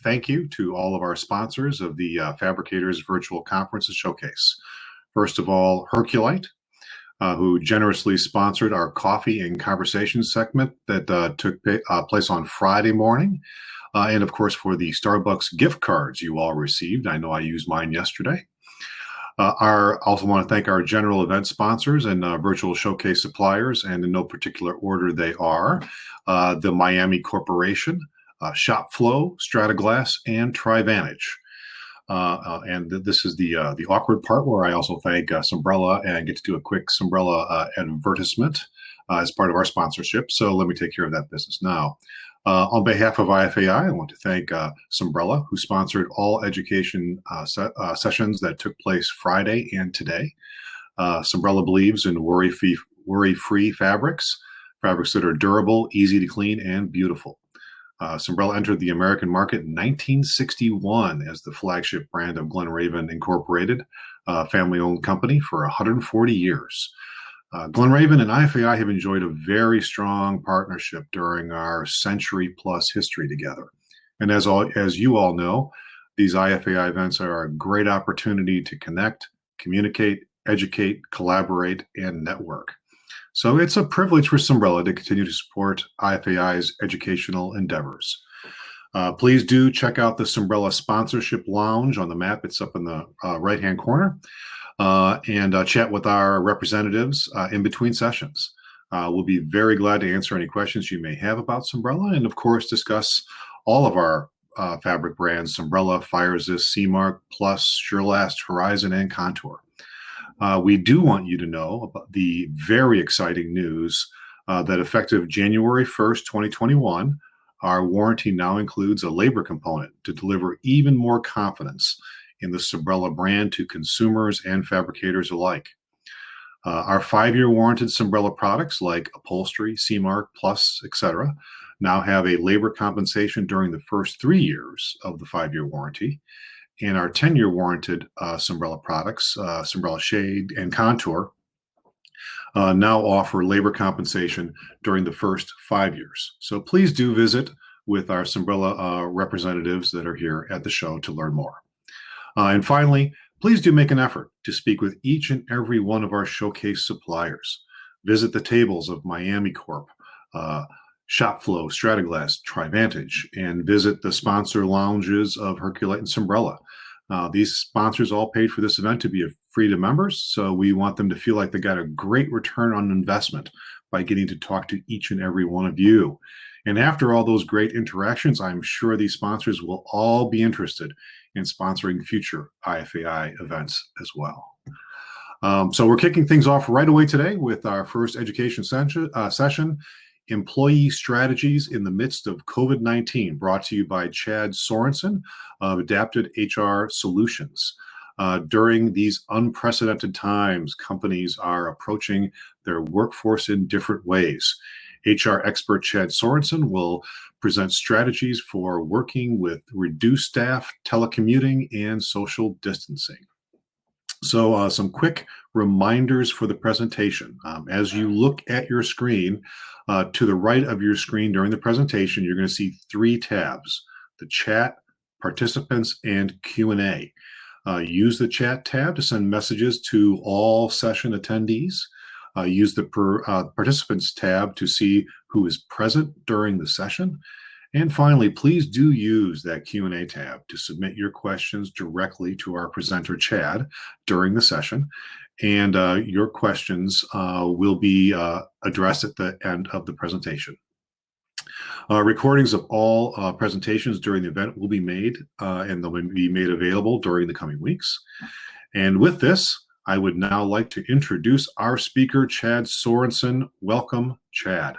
thank you to all of our sponsors of the Fabricators Virtual Conference and Showcase. First of all, Herculite, who generously sponsored our coffee and conversation segment that took place on Friday morning. And of course, for the Starbucks gift cards you all received. I know I used mine yesterday. I also want to thank our general event sponsors and virtual showcase suppliers, and in no particular order they are, the Miami Corporation, ShopFlow, Strataglass, and Trivantage. And this is the awkward part where I also thank Sombrella and get to do a quick Sombrella advertisement as part of our sponsorship. So let me take care of that business now. On behalf of IFAI, I want to thank Sombrella, who sponsored all education sessions that took place Friday and today. Sombrella believes in worry-free fabrics that are durable, easy to clean, and beautiful. Sombrella entered the American market in 1961 as the flagship brand of Glen Raven Incorporated, a family-owned company for 140 years. Glen Raven and IFAI have enjoyed a very strong partnership during our century-plus history together. And as you all know, these IFAI events are a great opportunity to connect, communicate, educate, collaborate, and network. So it's a privilege for Sombrella to continue to support IFAI's educational endeavors. Please do check out the Sombrella Sponsorship Lounge on the map. It's up in the right-hand corner. And chat with our representatives in between sessions. We'll be very glad to answer any questions you may have about Sombrella, and of course discuss all of our fabric brands: Sombrella, FireZist, CMark, Plus, SureLast, Horizon, and Contour. We do want you to know about the very exciting news that effective January 1st, 2021, our warranty now includes a labor component to deliver even more confidence in the Sombrella brand to consumers and fabricators alike. Our 5-year warranted Sombrella products like upholstery, CMark, Plus, etc. now have a labor compensation during the first 3 years of the 5-year warranty. And our 10-year warranted Sombrella products, Sombrella Shade and Contour, now offer labor compensation during the first 5 years. So please do visit with our Sombrella representatives that are here at the show to learn more. And finally, please do make an effort to speak with each and every one of our showcase suppliers. Visit the tables of Miami Corp, ShopFlow, Strataglass, Trivantage, and visit the sponsor lounges of Herculite and Sombrella. These sponsors all paid for this event to be free to members, so we want them to feel like they got a great return on investment by getting to talk to each and every one of you. And after all those great interactions, I'm sure these sponsors will all be interested in sponsoring future IFAI events as well. So we're kicking things off right away today with our first education session, Employee Strategies in the Midst of COVID-19, brought to you by Chad Sorenson of Adapted HR Solutions. During these unprecedented times, companies are approaching their workforce in different ways. HR expert Chad Sorenson will present strategies for working with reduced staff, telecommuting, and social distancing. So some quick reminders for the presentation. As you look at your screen, to the right of your screen during the presentation, you're going to see 3 tabs: the chat, participants, and Q&A. Use the chat tab to send messages to all session attendees. Use the participants tab to see who is present during the session. And finally, please do use that Q&A tab to submit your questions directly to our presenter, Chad, during the session. And your questions will be addressed at the end of the presentation. Recordings of all presentations during the event will be made and they'll be made available during the coming weeks. And with this, I would now like to introduce our speaker, Chad Sorenson. Welcome, Chad.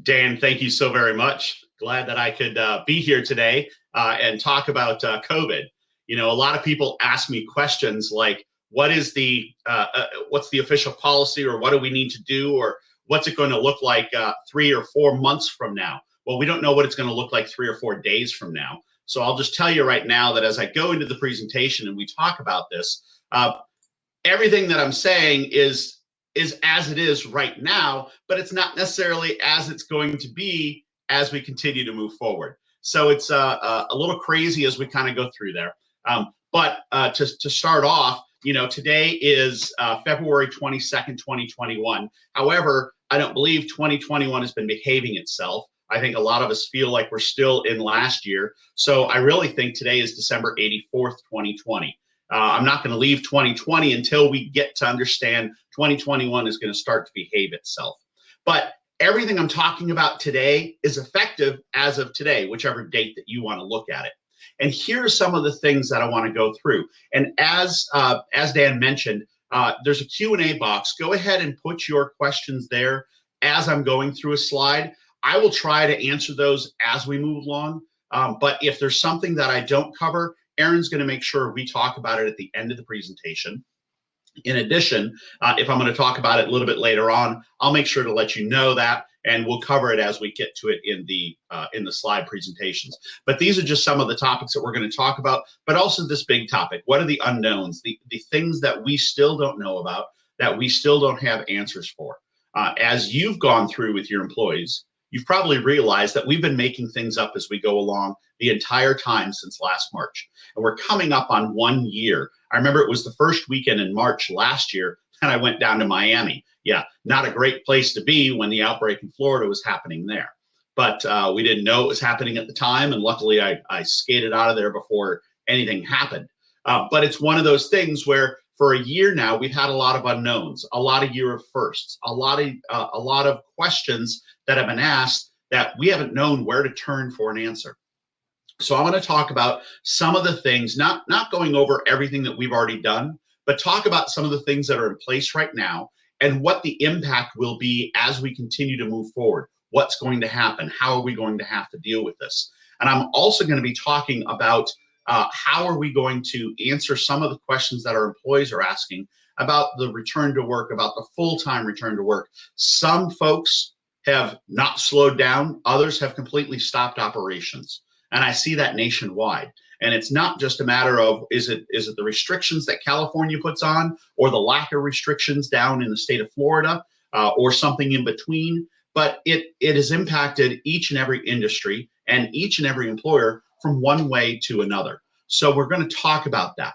Dan, thank you so very much. Glad that I could be here today and talk about COVID. You know, a lot of people ask me questions like, what's the official policy, or what do we need to do, or what's it going to look like 3 or 4 months from now? Well, we don't know what it's going to look like 3 or 4 days from now. So I'll just tell you right now that as I go into the presentation and we talk about this, everything that I'm saying is is as it is right now, but it's not necessarily as it's going to be as we continue to move forward. So it's a little crazy as we kind of go through there. But to start off, today is February 22nd, 2021. However, I don't believe 2021 has been behaving itself. I think a lot of us feel like we're still in last year. So I really think today is December 84th, 2020. I'm not going to leave 2020 until we get to understand 2021 is going to start to behave itself. But everything I'm talking about today is effective as of today, whichever date that you want to look at it. And here are some of the things that I want to go through. And as Dan mentioned, there's a Q&A box. Go ahead and put your questions there as I'm going through a slide. I will try to answer those as we move along. But if there's something that I don't cover, Aaron's going to make sure we talk about it at the end of the presentation. In addition, if I'm going to talk about it a little bit later on, I'll make sure to let you know that, and we'll cover it as we get to it in the slide presentations. But these are just some of the topics that we're going to talk about, but also this big topic. What are the unknowns, the things that we still don't know about, that we still don't have answers for? As you've gone through with your employees, you've probably realized that we've been making things up as we go along the entire time since last March. And we're coming up on 1 year. I remember it was the first weekend in March last year, and I went down to Miami. Yeah, not a great place to be when the outbreak in Florida was happening there. But we didn't know it was happening at the time, and luckily I skated out of there before anything happened. But it's one of those things where for a year now, we've had a lot of unknowns, a lot of year of firsts, a lot of questions that have been asked that we haven't known where to turn for an answer. So I'm going to talk about some of the things, not going over everything that we've already done, but talk about some of the things that are in place right now and what the impact will be as we continue to move forward. What's going to happen? How are we going to have to deal with this? And I'm also going to be talking about how are we going to answer some of the questions that our employees are asking about the return to work, about the full-time return to work. Some folks have not slowed down. Others have completely stopped operations. And I see that nationwide. And it's not just a matter of, is it the restrictions that California puts on, or the lack of restrictions down in the state of Florida, or something in between, but it has impacted each and every industry and each and every employer from one way to another. So we're going to talk about that.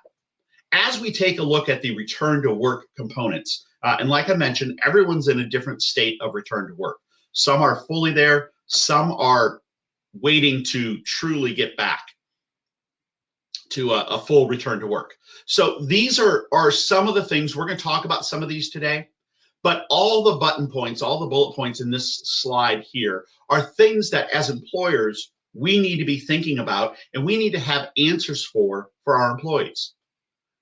As we take a look at the return to work components, and like I mentioned, everyone's in a different state of return to work. Some are fully there, some are waiting to truly get back to a full return to work. So these are some of the things. We're going to talk about some of these today, but all the button points, all the bullet points in this slide here are things that as employers, we need to be thinking about, and we need to have answers for our employees.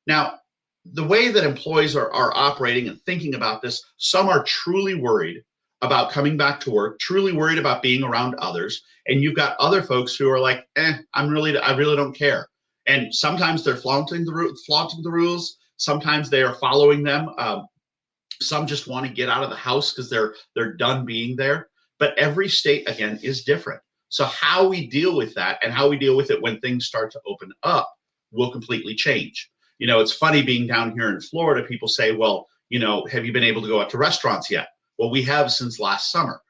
Now, the way that employees are operating and thinking about this, some are truly worried about coming back to work, truly worried about being around others, and you've got other folks who are like, I really don't care. And sometimes they're flaunting the rules. Sometimes they are following them. Some just want to get out of the house because they're done being there. But every state, again, is different. So how we deal with that and how we deal with it when things start to open up will completely change. It's funny being down here in Florida, people say, well, have you been able to go out to restaurants yet? Well, we have since last summer.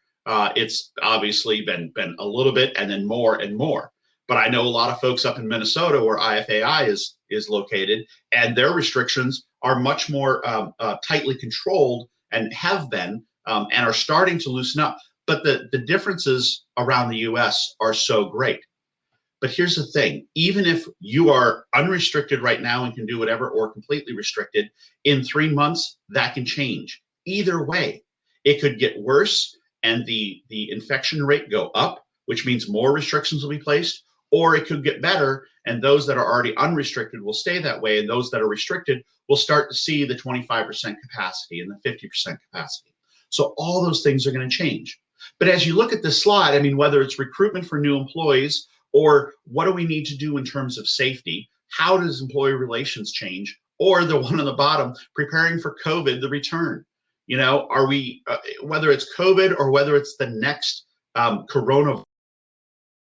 It's obviously been a little bit and then more and more. But I know a lot of folks up in Minnesota where IFAI is located, and their restrictions are much more tightly controlled and have been and are starting to loosen up. But the differences around the U.S. are so great. But here's the thing, even if you are unrestricted right now and can do whatever, or completely restricted, in 3 months, that can change. Either way, it could get worse and the infection rate go up, which means more restrictions will be placed, or it could get better and those that are already unrestricted will stay that way, and those that are restricted will start to see the 25% capacity and the 50% capacity. So all those things are going to change. But as you look at this slide, I mean, whether it's recruitment for new employees, or what do we need to do in terms of safety? How does employee relations change? Or the one on the bottom, preparing for COVID, the return. Are we, whether it's COVID or whether it's the next coronavirus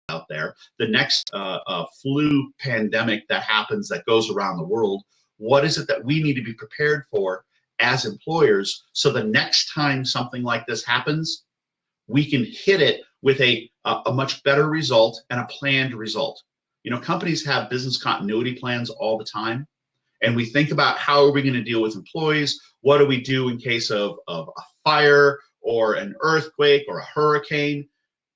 out there, the next flu pandemic that happens that goes around the world, what is it that we need to be prepared for as employers, so the next time something like this happens, we can hit it with a much better result and a planned result. You know, companies have business continuity plans all the time, and we think about how are we going to deal with employees? What do we do in case of a fire or an earthquake or a hurricane?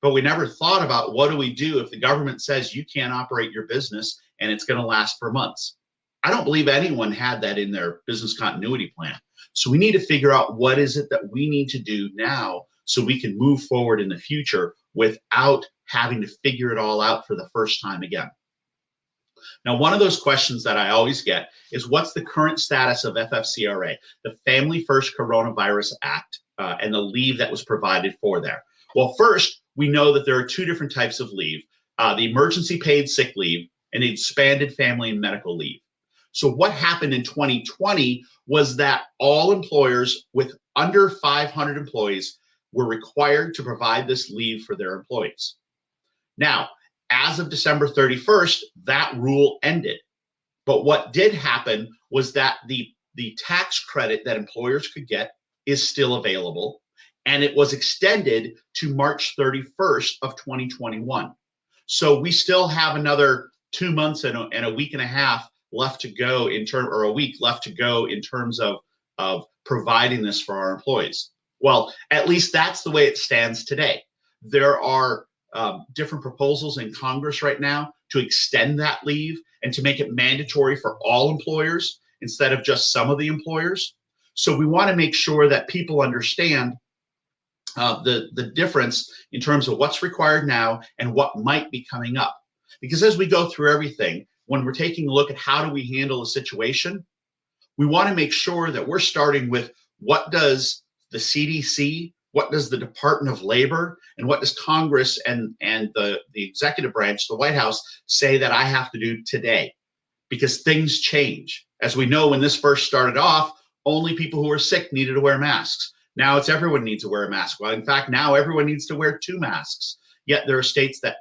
But we never thought about what do we do if the government says you can't operate your business and it's going to last for months. I don't believe anyone had that in their business continuity plan. So we need to figure out what is it that we need to do now so we can move forward in the future without having to figure it all out for the first time again. Now, one of those questions that I always get is what's the current status of FFCRA, the Family First Coronavirus Act, and the leave that was provided for there? Well, first, we know that there are two different types of leave, the emergency paid sick leave and the expanded family and medical leave. So what happened in 2020 was that all employers with under 500 employees were required to provide this leave for their employees. Now, as of December 31st, that rule ended. But what did happen was that the tax credit that employers could get is still available, and it was extended to March 31st of 2021. So we still have another 2 months and a week and a half left to go or a week left to go in terms of providing this for our employees. Well, at least that's the way it stands today. There are different proposals in Congress right now to extend that leave and to make it mandatory for all employers instead of just some of the employers. So we want to make sure that people understand the difference in terms of what's required now and what might be coming up. Because as we go through everything, when we're taking a look at how do we handle a situation, we want to make sure that we're starting with what does the CDC, what does the Department of Labor, and what does Congress and the executive branch, the White House, say that I have to do today? Because things change. As we know, when this first started off, only people who were sick needed to wear masks. Now it's everyone needs to wear a mask. Well, in fact, now everyone needs to wear 2 masks. Yet there are states that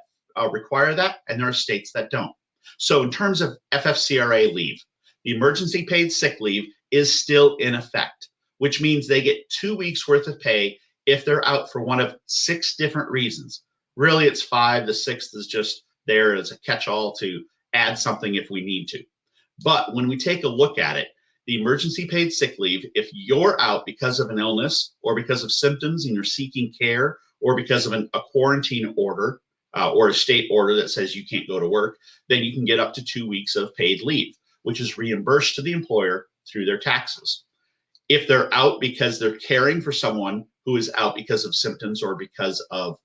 require that, and there are states that don't. So in terms of FFCRA leave, the emergency paid sick leave is still in effect, which means they get 2 weeks worth of pay if they're out for one of 6 different reasons. Really, it's 5. The 6th is just there as a catch-all to add something if we need to. But when we take a look at it, the emergency paid sick leave, if you're out because of an illness or because of symptoms and you're seeking care or because of a quarantine order or a state order that says you can't go to work, then you can get up to 2 weeks of paid leave, which is reimbursed to the employer through their taxes. If they're out because they're caring for someone who is out because of symptoms or because of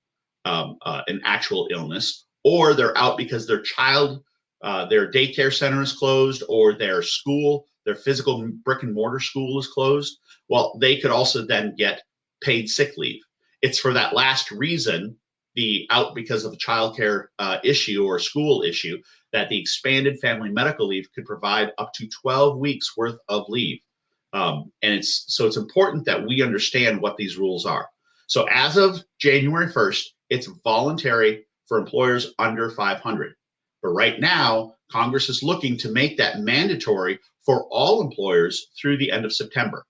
an actual illness, or they're out because their child, their daycare center is closed, or their school, their physical brick and mortar school is closed, well, they could also then get paid sick leave. It's for that last reason, the out because of a childcare issue or school issue, that the expanded family medical leave could provide up to 12 weeks worth of leave. And it's important that we understand what these rules are. So as of January 1st, it's voluntary for employers under 500. But right now, Congress is looking to make that mandatory for all employers through the end of September.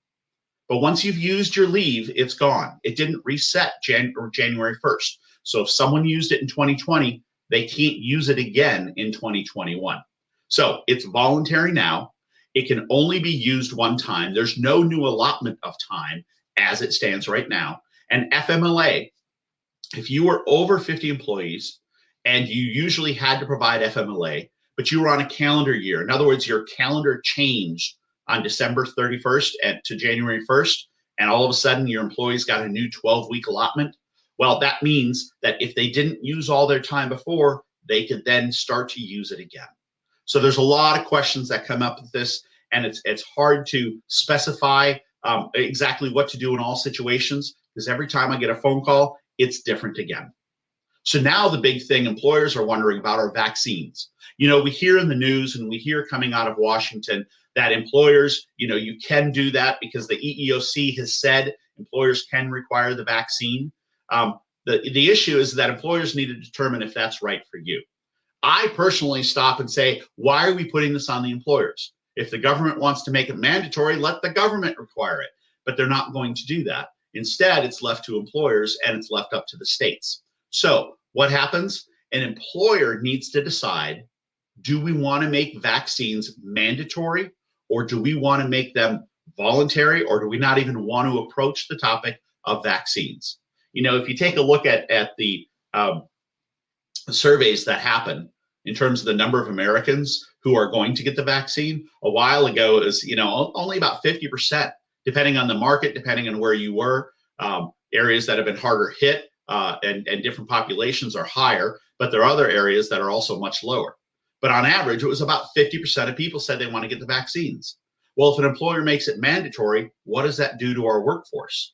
But once you've used your leave, it's gone. It didn't reset January 1st. So if someone used it in 2020, they can't use it again in 2021. So it's voluntary now. It can only be used one time. There's no new allotment of time as it stands right now. And FMLA, if you were over 50 employees and you usually had to provide FMLA, but you were on a calendar year, in other words, your calendar changed on December 31st to January 1st, and all of a sudden your employees got a new 12-week allotment, well, that means that if they didn't use all their time before, they could then start to use it again. So there's a lot of questions that come up with this, and it's hard to specify exactly what to do in all situations, because every time I get a phone call, it's different again. So now the big thing employers are wondering about are vaccines. You know, we hear in the news and we hear coming out of Washington that employers, you can do that because the EEOC has said employers can require the vaccine. The issue is that employers need to determine if that's right for you. I personally stop and say, why are we putting this on the employers? If the government wants to make it mandatory, let the government require it. But they're not going to do that. Instead, it's left to employers and it's left up to the states. So what happens? An employer needs to decide, do we want to make vaccines mandatory, or do we want to make them voluntary, or do we not even want to approach the topic of vaccines? You know, if you take a look at the surveys that happen in terms of the number of Americans who are going to get the vaccine, a while ago is, you know, only about 50%, depending on the market, depending on where you were. Areas that have been harder hit and different populations are higher, but there are other areas that are also much lower. But on average, it was about 50% of people said they want to get the vaccines. Well, if an employer makes it mandatory, what does that do to our workforce?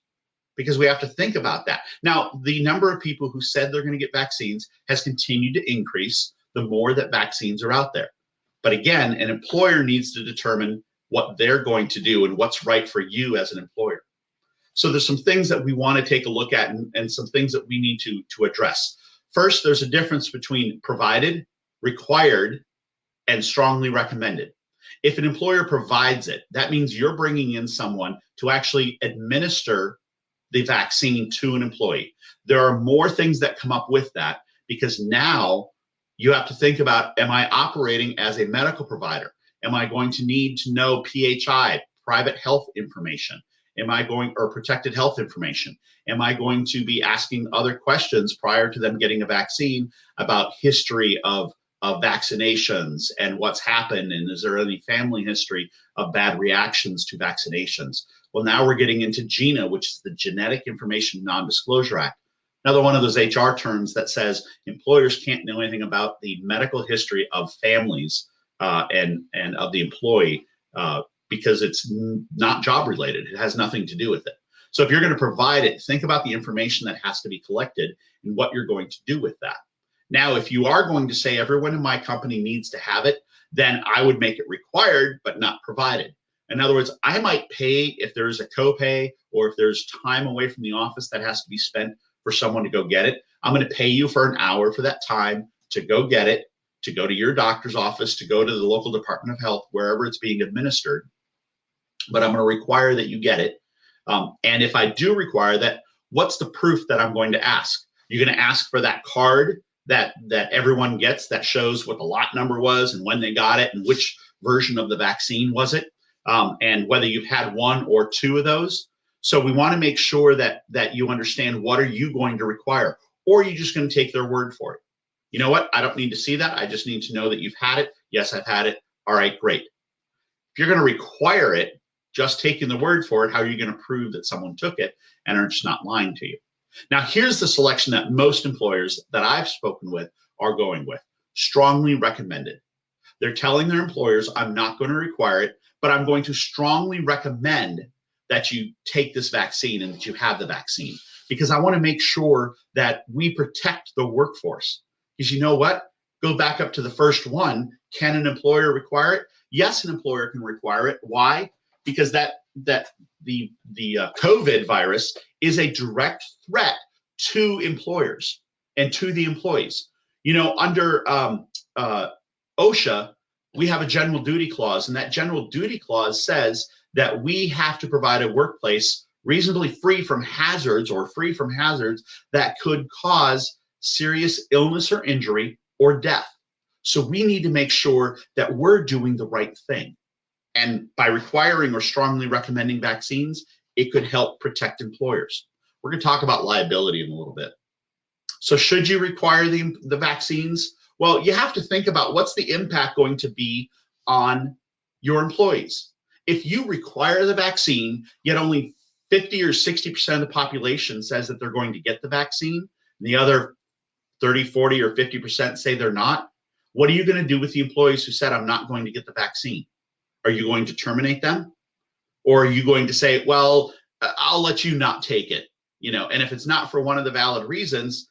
Because we have to think about that. Now, the number of people who said they're going to get vaccines has continued to increase the more that vaccines are out there. But again, an employer needs to determine what they're going to do and what's right for you as an employer. So there's some things that we want to take a look at and some things that we need to address. First, there's a difference between provided, required, and strongly recommended. If an employer provides it, that means you're bringing in someone to actually administer the vaccine to an employee. There are more things that come up with that, because now you have to think about, am I operating as a medical provider? Am I going to need to know PHI, private health information? Am I going, or protected health information? Am I going to be asking other questions prior to them getting a vaccine about history of vaccinations and what's happened, and is there any family history of bad reactions to vaccinations? Well, now we're getting into GINA, which is the Genetic Information Non-Disclosure Act. Another one of those HR terms that says employers can't know anything about the medical history of families and of the employee because it's not job related. It has nothing to do with it. So if you're going to provide it, think about the information that has to be collected and what you're going to do with that. Now, if you are going to say everyone in my company needs to have it, then I would make it required but not provided. In other words, I might pay if there's a copay or if there's time away from the office that has to be spent for someone to go get it. I'm going to pay you for an hour for that time to go get it, to go to your doctor's office, to go to the local Department of Health, wherever it's being administered. But I'm going to require that you get it. And if I do require that, what's the proof that I'm going to ask? You're going to ask for that card that everyone gets that shows what the lot number was and when they got it and which version of the vaccine was it, and whether you've had one or two of those. So we want to make sure that you understand, what are you going to require, or are you just going to take their word for it? You know what? I don't need to see that. I just need to know that you've had it. Yes, I've had it. All right, great. If you're going to require it, just taking the word for it, how are you going to prove that someone took it and are just not lying to you? Now, here's the selection that most employers that I've spoken with are going with: strongly recommended. They're telling their employers, I'm not going to require it, but I'm going to strongly recommend that you take this vaccine and that you have the vaccine, because I want to make sure that we protect the workforce. Because you know what? Go back up to the first one. Can an employer require it? Yes, an employer can require it. Why? Because the COVID virus is a direct threat to employers and to the employees. You know, under OSHA, we have a general duty clause, and that general duty clause says that we have to provide a workplace reasonably free from hazards that could cause serious illness or injury or death. So we need to make sure that we're doing the right thing. And by requiring or strongly recommending vaccines, it could help protect employers. We're going to talk about liability in a little bit. So should you require the vaccines? Well, you have to think about, what's the impact going to be on your employees. If you require the vaccine, yet only 50 or 60% of the population says that they're going to get the vaccine, and the other 30, 40, or 50% say they're not, what are you going to do with the employees who said, I'm not going to get the vaccine? Are you going to terminate them? Or are you going to say, well, I'll let you not take it, you know, and if it's not for one of the valid reasons,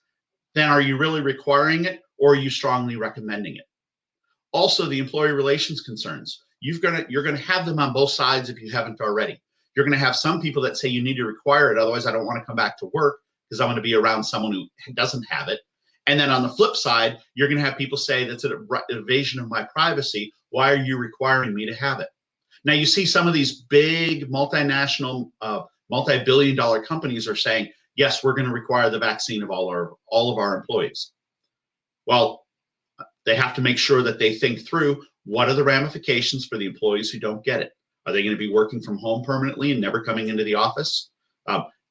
then are you really requiring it, or are you strongly recommending it? Also, the employee relations concerns. You're going to have them on both sides if you haven't already. You're going to have some people that say you need to require it, otherwise I don't want to come back to work because I'm going to be around someone who doesn't have it. And then on the flip side, you're going to have people say that's an invasion of my privacy. Why are you requiring me to have it? Now you see some of these big multinational, multi-billion dollar companies are saying, yes, we're going to require the vaccine of all of our employees. Well, they have to make sure that they think through what are the ramifications for the employees who don't get it. Are they going to be working from home permanently and never coming into the office?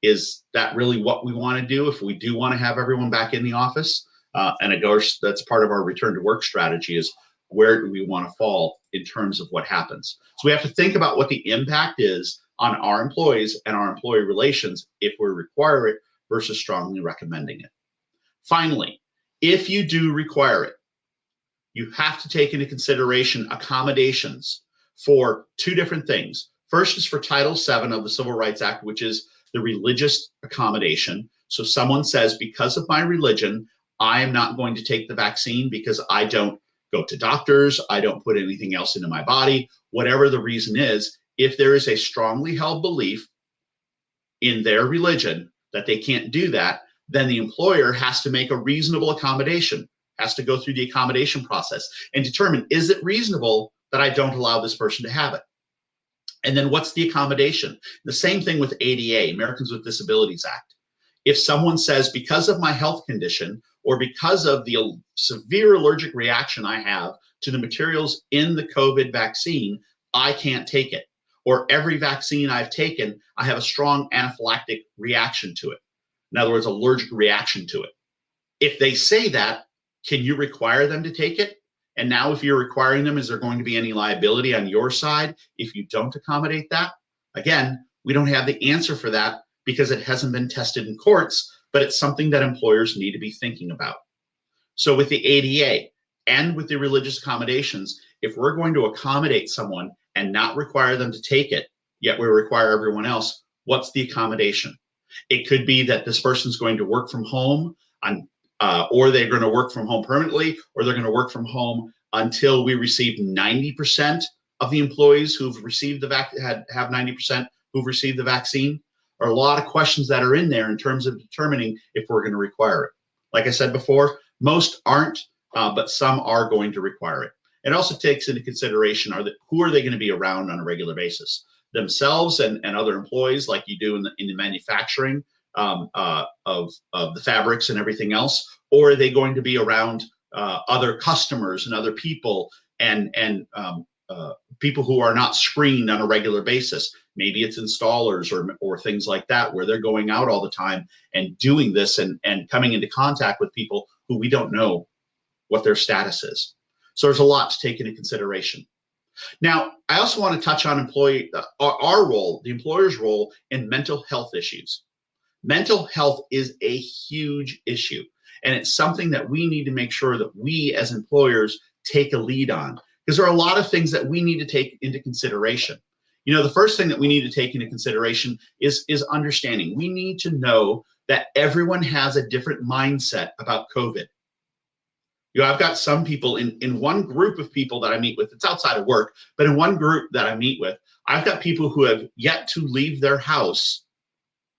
Is that really what we want to do if we do want to have everyone back in the office? And of course, that's part of our return to work strategy, is where do we want to fall in terms of what happens. So we have to think about what the impact is on our employees and our employee relations if we require it versus strongly recommending it. Finally, if you do require it, you have to take into consideration accommodations for two different things. First is for Title VII of the Civil Rights Act, which is the religious accommodation. So someone says, because of my religion, I am not going to take the vaccine because I don't go to doctors, I don't put anything else into my body, whatever the reason is. If there is a strongly held belief in their religion that they can't do that, then the employer has to make a reasonable accommodation, has to go through the accommodation process and determine, is it reasonable that I don't allow this person to have it? And then what's the accommodation? The same thing with ADA, Americans with Disabilities Act. If someone says, because of my health condition or because of the severe allergic reaction I have to the materials in the COVID vaccine, I can't take it. Or every vaccine I've taken, I have a strong anaphylactic reaction to it. In other words, allergic reaction to it. If they say that, can you require them to take it? And now if you're requiring them, is there going to be any liability on your side if you don't accommodate that? Again, we don't have the answer for that because it hasn't been tested in courts, but it's something that employers need to be thinking about. So with the ADA and with the religious accommodations, if we're going to accommodate someone and not require them to take it, yet we require everyone else, what's the accommodation? It could be that this person's going to work from home or they're going to work from home permanently, or they're going to work from home until we receive 90% of the employees who've received the have 90% who've received the vaccine. There are a lot of questions that are in there in terms of determining if we're going to require it. Like I said before, most aren't, but some are going to require it. It also takes into consideration who are they going to be around on a regular basis? Themselves and other employees, like you do in the manufacturing of the fabrics and everything else, or are they going to be around other customers and other people and people who are not screened on a regular basis? Maybe it's installers or things like that, where they're going out all the time and doing this and coming into contact with people who we don't know what their status is. So there's a lot to take into consideration. Now, I also want to touch on our role, the employer's role in mental health issues. Mental health is a huge issue, and it's something that we need to make sure that we as employers take a lead on, because there are a lot of things that we need to take into consideration. You know, the first thing that we need to take into consideration is understanding. We need to know that everyone has a different mindset about COVID. You know, I've got some people in one group of people that I meet with, it's outside of work, but in one group that I meet with, I've got people who have yet to leave their house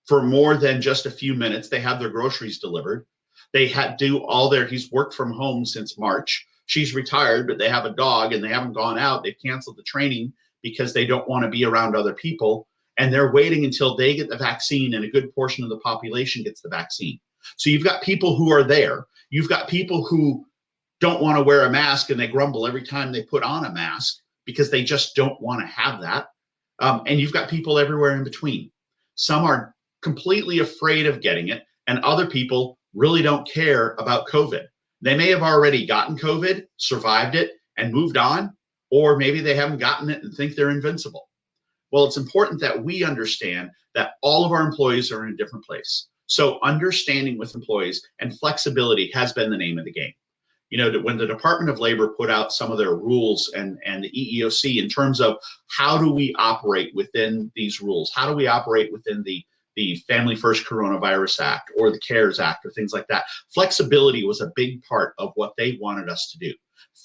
for more than just a few minutes. They have their groceries delivered. They he's worked from home since March. She's retired, but they have a dog and they haven't gone out. They've canceled the training because they don't want to be around other people. And they're waiting until they get the vaccine and a good portion of the population gets the vaccine. So you've got people who are there. You've got people who don't want to wear a mask and they grumble every time they put on a mask because they just don't want to have that. And you've got people everywhere in between. Some are completely afraid of getting it, and other people really don't care about COVID. They may have already gotten COVID, survived it, and moved on, or maybe they haven't gotten it and think they're invincible. Well, it's important that we understand that all of our employees are in a different place. So understanding with employees and flexibility has been the name of the game. You know, when the Department of Labor put out some of their rules and the EEOC in terms of how do we operate within these rules? How do we operate within the Family First Coronavirus Act or the CARES Act or things like that? Flexibility was a big part of what they wanted us to do.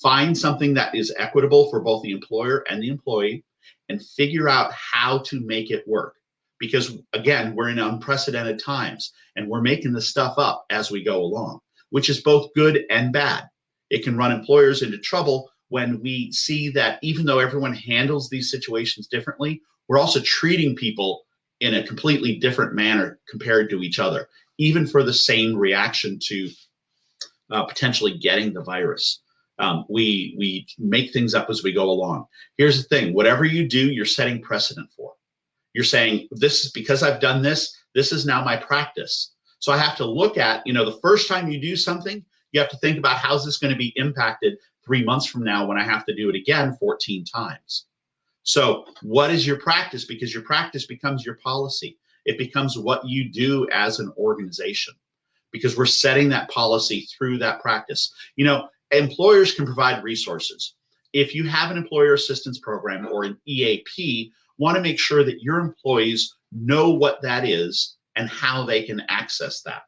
Find something that is equitable for both the employer and the employee and figure out how to make it work. Because again, we're in unprecedented times and we're making this stuff up as we go along, which is both good and bad. It can run employers into trouble when we see that even though everyone handles these situations differently, we're also treating people in a completely different manner compared to each other, even for the same reaction to potentially getting the virus. We make things up as we go along. Here's the thing: whatever you do, you're setting precedent for. You're saying, this is because I've done this. This is now my practice. So I have to look at, the first time you do something, you have to think about how's this going to be impacted 3 months from now when I have to do it again 14 times. So what is your practice? Because your practice becomes your policy. It becomes what you do as an organization, because we're setting that policy through that practice. Employers can provide resources. If you have an employer assistance program or an EAP, want to make sure that your employees know what that is and how they can access that.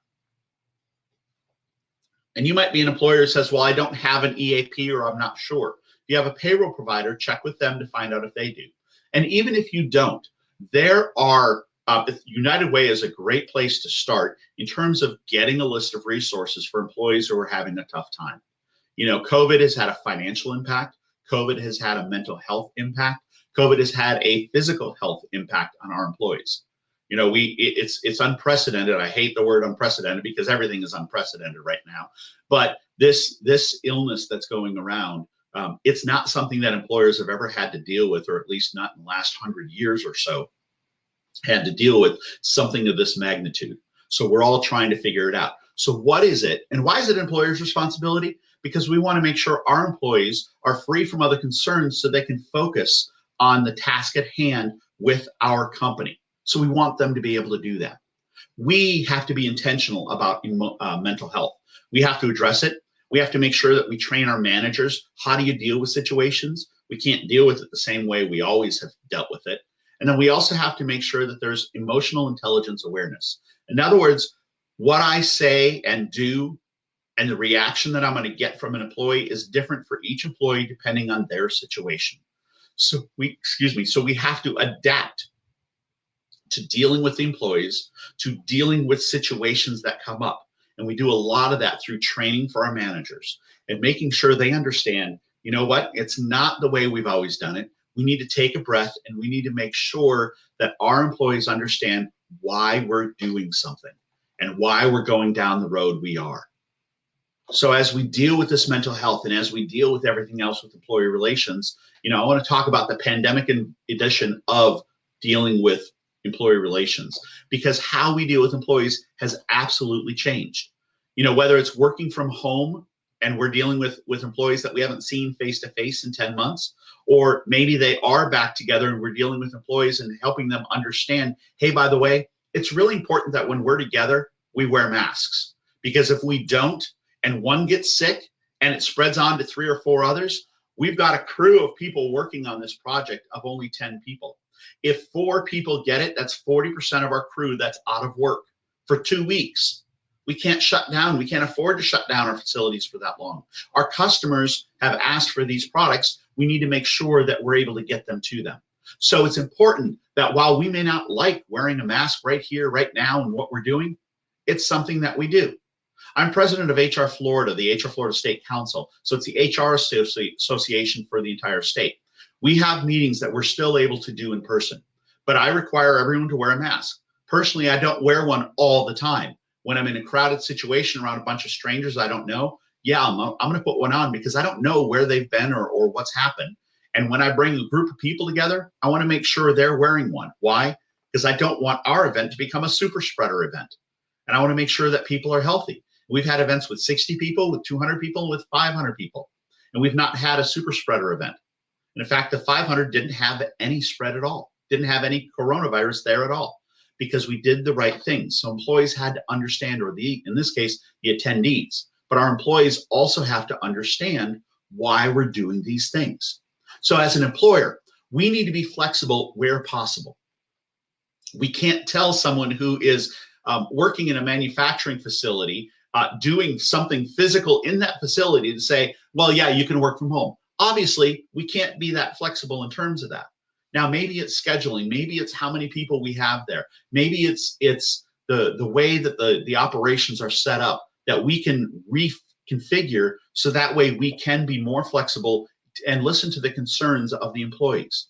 And you might be an employer that says, well, I don't have an EAP, or I'm not sure. If you have a payroll provider, check with them to find out if they do. And even if you don't, there are United Way is a great place to start in terms of getting a list of resources for employees who are having a tough time. COVID has had a financial impact. COVID has had a mental health impact. COVID has had a physical health impact on our employees. It's unprecedented. I hate the word unprecedented because everything is unprecedented right now. But this illness that's going around, it's not something that employers have ever had to deal with, or at least not in the last 100 years or so, had to deal with something of this magnitude. So we're all trying to figure it out. So what is it, and why is it employers' responsibility? Because we want to make sure our employees are free from other concerns so they can focus on the task at hand with our company. So we want them to be able to do that. We have to be intentional about mental health. We have to address it. We have to make sure that we train our managers. How do you deal with situations? We can't deal with it the same way we always have dealt with it. And then we also have to make sure that there's emotional intelligence awareness. In other words, what I say and do and the reaction that I'm going to get from an employee is different for each employee depending on their situation. So we have to adapt to dealing with the employees, to dealing with situations that come up. And we do a lot of that through training for our managers and making sure they understand, it's not the way we've always done it. We need to take a breath, and we need to make sure that our employees understand why we're doing something and why we're going down the road we are. So as we deal with this mental health and as we deal with everything else with employee relations, I want to talk about the pandemic edition of dealing with employee relations, because how we deal with employees has absolutely changed. Whether it's working from home and we're dealing with employees that we haven't seen face to face in 10 months, or maybe they are back together and we're dealing with employees and helping them understand, hey, by the way, it's really important that when we're together, we wear masks, because if we don't and one gets sick and it spreads on to 3 or 4 others, we've got a crew of people working on this project of only 10 people. If 4 people get it, that's 40% of our crew that's out of work for 2 weeks. We can't shut down. We can't afford to shut down our facilities for that long. Our customers have asked for these products. We need to make sure that we're able to get them to them. So it's important that while we may not like wearing a mask right here, right now, and what we're doing, it's something that we do. I'm president of HR Florida, the HR Florida State Council. So it's the HR association for the entire state. We have meetings that we're still able to do in person, but I require everyone to wear a mask. Personally, I don't wear one all the time. When I'm in a crowded situation around a bunch of strangers I don't know, I'm going to put one on because I don't know where they've been or what's happened. And when I bring a group of people together, I want to make sure they're wearing one. Why? Because I don't want our event to become a super spreader event. And I want to make sure that people are healthy. We've had events with 60 people, with 200 people, with 500 people. And we've not had a super spreader event. And in fact, the 500 didn't have any spread at all, didn't have any coronavirus there at all, because we did the right things. So employees had to understand, or in this case, the attendees. But our employees also have to understand why we're doing these things. So as an employer, we need to be flexible where possible. We can't tell someone who is working in a manufacturing facility, doing something physical in that facility to say, well, yeah, you can work from home. Obviously, we can't be that flexible in terms of that. Now, maybe it's scheduling, maybe it's how many people we have there, maybe it's the way that the operations are set up that we can reconfigure so that way we can be more flexible and listen to the concerns of the employees.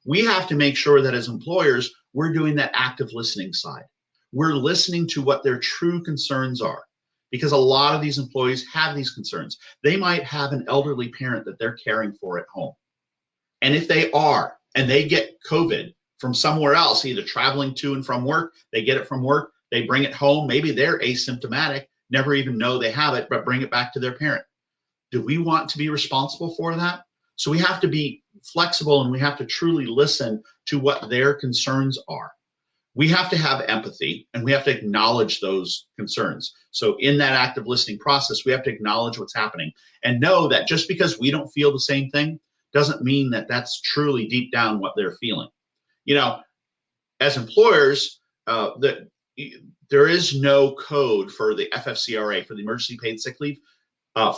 We have to make sure that as employers, we're doing that active listening side. We're listening to what their true concerns are, because a lot of these employees have these concerns. They might have an elderly parent that they're caring for at home. And if they are, and they get COVID from somewhere else, either traveling to and from work, they get it from work, they bring it home, maybe they're asymptomatic, never even know they have it, but bring it back to their parent. Do we want to be responsible for that? So we have to be flexible, and we have to truly listen to what their concerns are. We have to have empathy, and we have to acknowledge those concerns. So in that active listening process, we have to acknowledge what's happening and know that just because we don't feel the same thing doesn't mean that that's truly deep down what they're feeling. You know, as employers, there is no code for the FFCRA, for the emergency paid sick leave,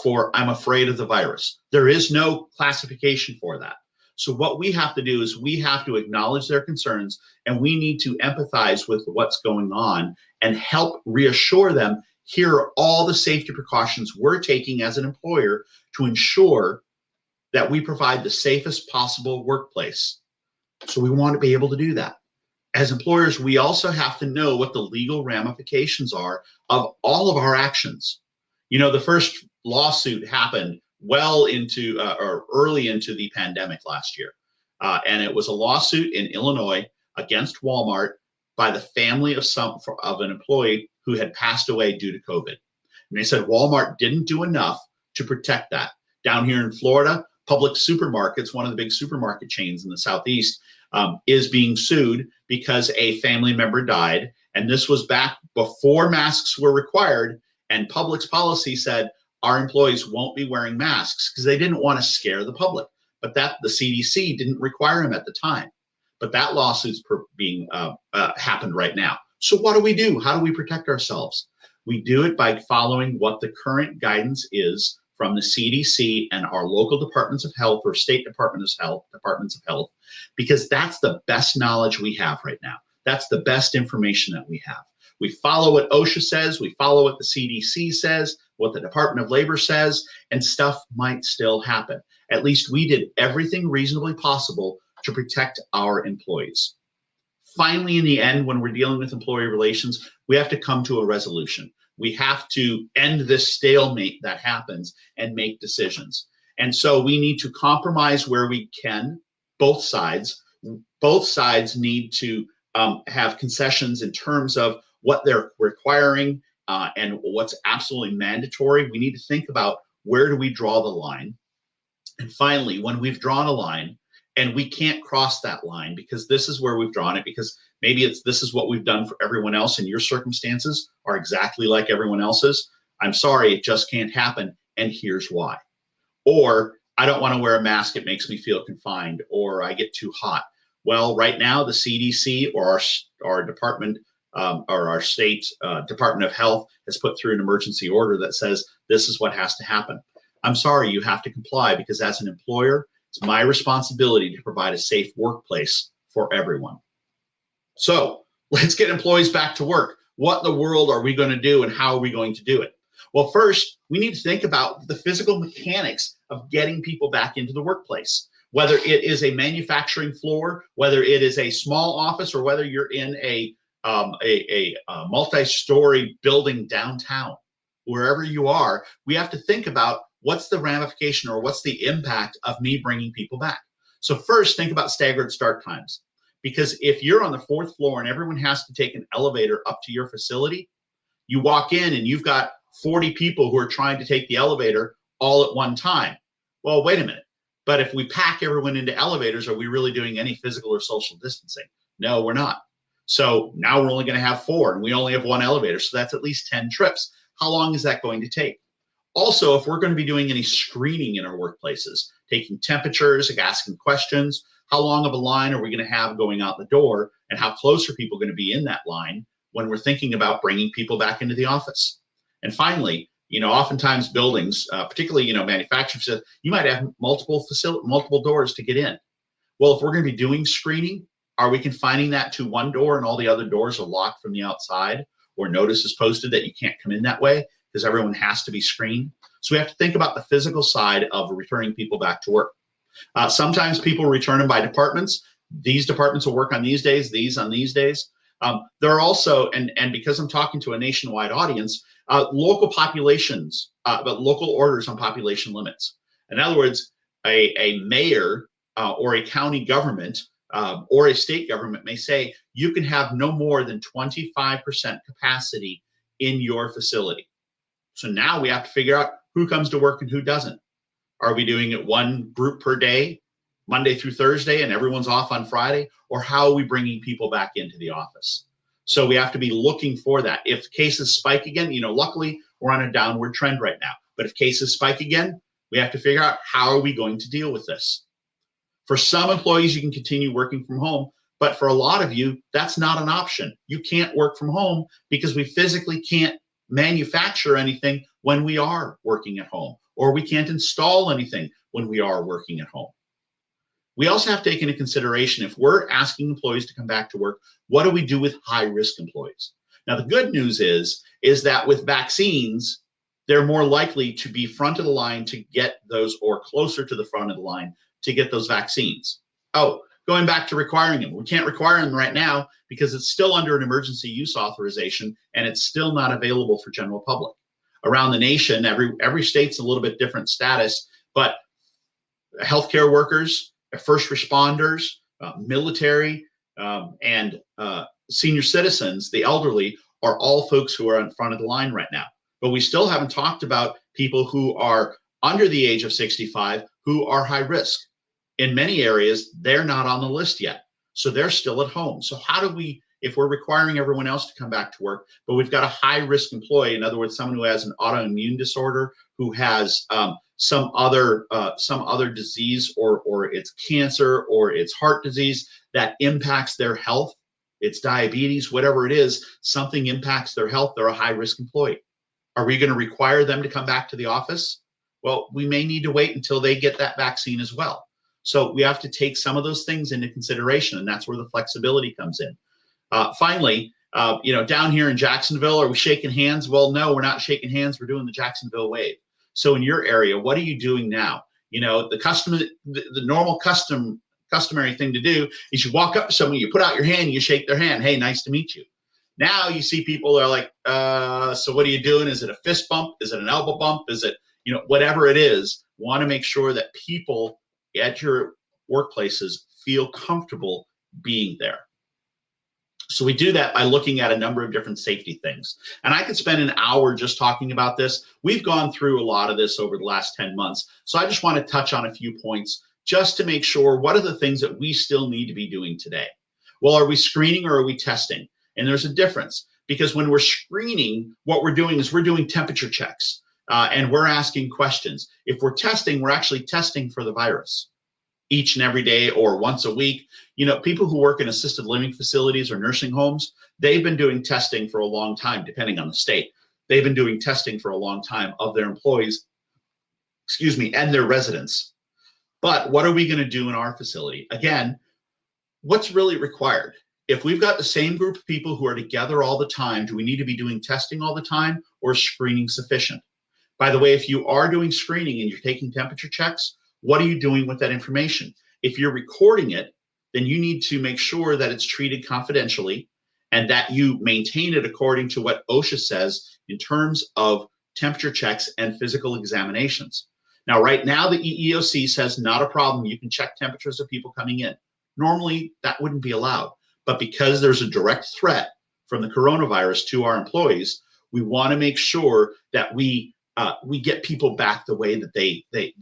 for I'm afraid of the virus. There is no classification for that. So what we have to do is we have to acknowledge their concerns, and we need to empathize with what's going on and help reassure them, here are all the safety precautions we're taking as an employer to ensure that we provide the safest possible workplace. So we want to be able to do that. As employers, we also have to know what the legal ramifications are of all of our actions. You know, the first lawsuit happened well into or early into the pandemic last year. And it was a lawsuit in Illinois against Walmart by the family of an employee who had passed away due to COVID. And they said Walmart didn't do enough to protect that. Down here in Florida, Publix supermarkets, one of the big supermarket chains in the Southeast, is being sued because a family member died. And this was back before masks were required. And Publix policy said our employees won't be wearing masks because they didn't want to scare the public. But that the CDC didn't require them at the time. But that lawsuit's being happened right now. So what do we do? How do we protect ourselves? We do it by following what the current guidance is from the CDC and our local departments of health or state departments of health, because that's the best knowledge we have right now. That's the best information that we have. We follow what OSHA says, we follow what the CDC says, what the Department of Labor says, and stuff might still happen. At least we did everything reasonably possible to protect our employees. Finally, in the end, when we're dealing with employee relations, we have to come to a resolution. We have to end this stalemate that happens and make decisions. And so we need to compromise where we can, both sides. Both sides need to have concessions in terms of what they're requiring and what's absolutely mandatory. We need to think about, where do we draw the line? And finally, when we've drawn a line and we can't cross that line because this is where we've drawn it, because maybe this is what we've done for everyone else and your circumstances are exactly like everyone else's. I'm sorry, it just can't happen, and here's why. Or I don't want to wear a mask, it makes me feel confined, or I get too hot. Well, right now the CDC or our department or our state Department of Health has put through an emergency order that says this is what has to happen. I'm sorry, you have to comply, because as an employer, it's my responsibility to provide a safe workplace for everyone. So let's get employees back to work. What in the world are we going to do, and how are we going to do it? Well, first, we need to think about the physical mechanics of getting people back into the workplace, whether it is a manufacturing floor, whether it is a small office, or whether you're in a multi-story building downtown. Wherever you are, we have to think about what's the ramification or what's the impact of me bringing people back. So first, think about staggered start times. Because if you're on the 4th floor and everyone has to take an elevator up to your facility, you walk in and you've got 40 people who are trying to take the elevator all at one time. Well, wait a minute. But if we pack everyone into elevators, are we really doing any physical or social distancing? No, we're not. So now we're only going to have 4, and we only have 1 elevator. So that's at least 10 trips. How long is that going to take? Also, if we're going to be doing any screening in our workplaces, taking temperatures, asking questions, how long of a line are we going to have going out the door, and how close are people going to be in that line when we're thinking about bringing people back into the office? And finally, oftentimes buildings, particularly, manufacturing facilities, you might have multiple doors to get in. Well, if we're going to be doing screening, are we confining that to one door and all the other doors are locked from the outside, or notice is posted that you can't come in that way because everyone has to be screened? So we have to think about the physical side of returning people back to work. Sometimes people return them by departments. These departments will work on these days, these on these days. There are also, and because I'm talking to a nationwide audience, local populations, but local orders on population limits. In other words, a mayor or a county government or a state government may say you can have no more than 25% capacity in your facility. So now we have to figure out who comes to work and who doesn't. Are we doing it one group per day, Monday through Thursday, and everyone's off on Friday? Or how are we bringing people back into the office? So we have to be looking for that. If cases spike again, luckily we're on a downward trend right now. But if cases spike again, we have to figure out how are we going to deal with this. For some employees, you can continue working from home. But for a lot of you, that's not an option. You can't work from home because we physically can't manufacture anything when we are working at home, or we can't install anything when we are working at home. We also have to take into consideration, if we're asking employees to come back to work, what do we do with high-risk employees? Now, the good news is that with vaccines, they're more likely to be front of the line to get those, or closer to the front of the line to get those vaccines. Oh, going back to requiring them. We can't require them right now because it's still under an emergency use authorization and it's still not available for general public. Around the nation, every state's a little bit different status, but healthcare workers, first responders, military, and senior citizens, the elderly, are all folks who are in front of the line right now. But we still haven't talked about people who are under the age of 65 who are high risk. In many areas, they're not on the list yet. So they're still at home. So how do we, if we're requiring everyone else to come back to work, but we've got a high risk employee, in other words, someone who has an autoimmune disorder, who has some other disease, or it's cancer, or it's heart disease that impacts their health, it's diabetes, whatever it is, something impacts their health, they're a high risk employee. Are we going to require them to come back to the office? Well, we may need to wait until they get that vaccine as well. So we have to take some of those things into consideration, and that's where the flexibility comes in. Finally, down here in Jacksonville, are we shaking hands? Well, no, we're not shaking hands. We're doing the Jacksonville wave. So in your area, what are you doing now? The normal customary thing to do is you walk up to someone, you put out your hand, you shake their hand. Hey, nice to meet you. Now you see people are like, so what are you doing? Is it a fist bump? Is it an elbow bump? Is it, whatever it is? Want to make sure that people at your workplaces feel comfortable being there. So we do that by looking at a number of different safety things. And I could spend an hour just talking about this. We've gone through a lot of this over the last 10 months. So I just want to touch on a few points just to make sure, what are the things that we still need to be doing today? Well, are we screening or are we testing? And there's a difference, because when we're screening, what we're doing is we're doing temperature checks and we're asking questions. If we're testing, we're actually testing for the virus each and every day or once a week. People who work in assisted living facilities or nursing homes, they've been doing testing for a long time, depending on the state. They've been doing testing for a long time of their employees, and their residents. But what are we going to do in our facility? Again, what's really required? If we've got the same group of people who are together all the time, do we need to be doing testing all the time, or is screening sufficient? By the way, if you are doing screening and you're taking temperature checks, what are you doing with that information? If you're recording it, then you need to make sure that it's treated confidentially and that you maintain it according to what OSHA says in terms of temperature checks and physical examinations. Now, right now, the EEOC says not a problem. You can check temperatures of people coming in. Normally, that wouldn't be allowed. But because there's a direct threat from the coronavirus to our employees, we want to make sure that we get people back the way that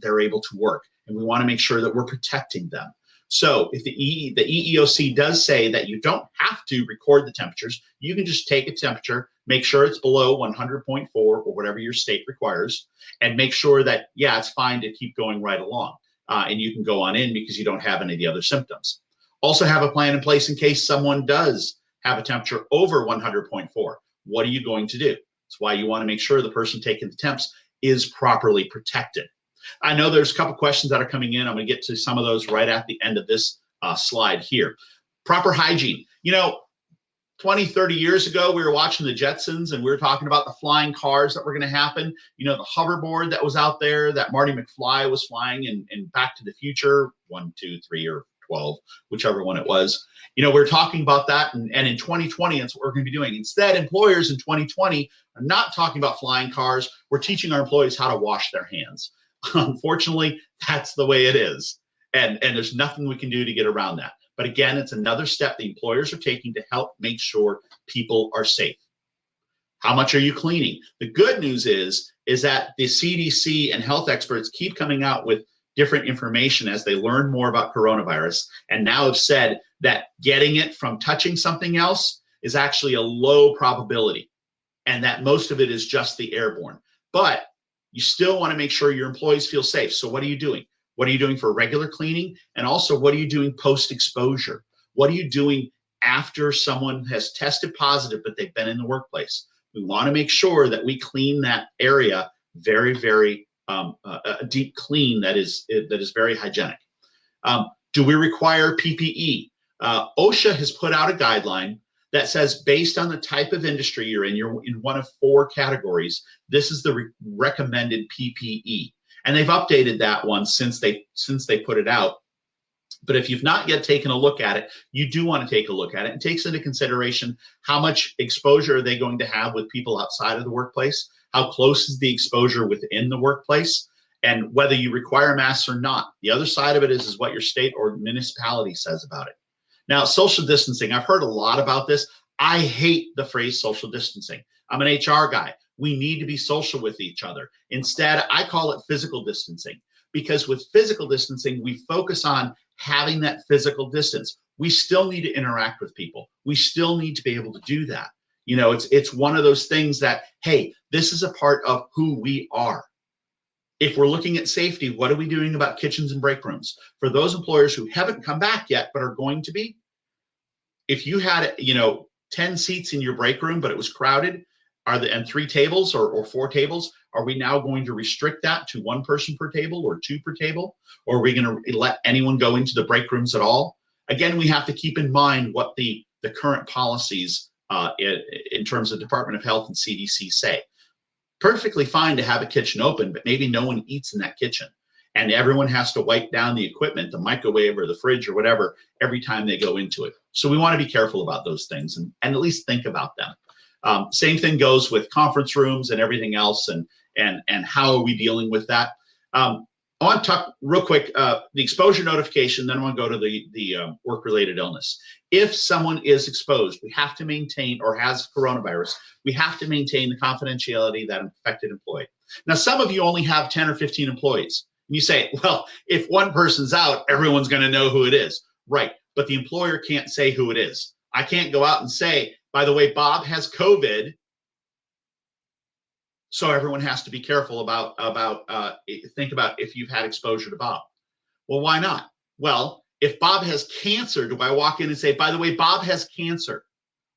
they're able to work, and we want to make sure that we're protecting them. So if the EEOC does say that you don't have to record the temperatures, you can just take a temperature, make sure it's below 100.4 or whatever your state requires, and make sure that, yeah, it's fine to keep going right along, and you can go on in because you don't have any of the other symptoms. Also have a plan in place in case someone does have a temperature over 100.4. What are you going to do? That's why you want to make sure the person taking the temps is properly protected. I know there's a couple questions that are coming in. I'm going to get to some of those right at the end of this slide here. Proper hygiene. 20, 30 years ago, we were watching the Jetsons and we were talking about the flying cars that were going to happen. You know, the hoverboard that was out there that Marty McFly was flying in Back to the Future, 1, 2, 3, or 12, whichever one it was. You know, we're talking about that. And in 2020, that's what we're going to be doing. Instead, employers in 2020 are not talking about flying cars. We're teaching our employees how to wash their hands. Unfortunately, that's the way it is. And there's nothing we can do to get around that. But again, it's another step the employers are taking to help make sure people are safe. How much are you cleaning? The good news is that the CDC and health experts keep coming out with different information as they learn more about coronavirus, and now have said that getting it from touching something else is actually a low probability, and that most of it is just the airborne. But you still want to make sure your employees feel safe. So what are you doing? What are you doing for regular cleaning? And also, what are you doing post-exposure? What are you doing after someone has tested positive, but they've been in the workplace? We want to make sure that we clean that area very, very a deep clean that is very hygienic. Do we require PPE? OSHA has put out a guideline that says, based on the type of industry you're in one of 4 categories, this is the recommended PPE. And they've updated that one since they put it out. But if you've not yet taken a look at it, you do want to take a look at it. It takes into consideration how much exposure are they going to have with people outside of the workplace, how close is the exposure within the workplace, and whether you require masks or not. The other side of it is what your state or municipality says about it. Now, social distancing, I've heard a lot about this. I hate the phrase social distancing. I'm an HR guy. We need to be social with each other. Instead, I call it physical distancing, because with physical distancing, we focus on having that physical distance. We still need to interact with people. We still need to be able to do that. You know, it's one of those things that, hey, this is a part of who we are. If we're looking at safety, what are we doing about kitchens and break rooms? For those employers who haven't come back yet, but are going to be, if you had, 10 seats in your break room, but it was crowded, and 3 tables or 4 tables, are we now going to restrict that to 1 person per table or 2 per table? Or are we going to let anyone go into the break rooms at all? Again, we have to keep in mind what the current policies in terms of Department of Health and CDC say. Perfectly fine to have a kitchen open, but maybe no one eats in that kitchen. And everyone has to wipe down the equipment, the microwave or the fridge or whatever, every time they go into it. So we want to be careful about those things and at least think about them. Same thing goes with conference rooms and everything else, and how are we dealing with that? I want to talk real quick, the exposure notification, then I want to go to the work-related illness. If someone is exposed, we have to maintain, or has coronavirus, we have to maintain the confidentiality of that infected employee. Now, some of you only have 10 or 15 employees. And you say, well, if one person's out, everyone's going to know who it is. Right, but the employer can't say who it is. I can't go out and say, by the way, Bob has COVID, so everyone has to be careful think about if you've had exposure to Bob. Well, why not? Well, if Bob has cancer, do I walk in and say, by the way, Bob has cancer?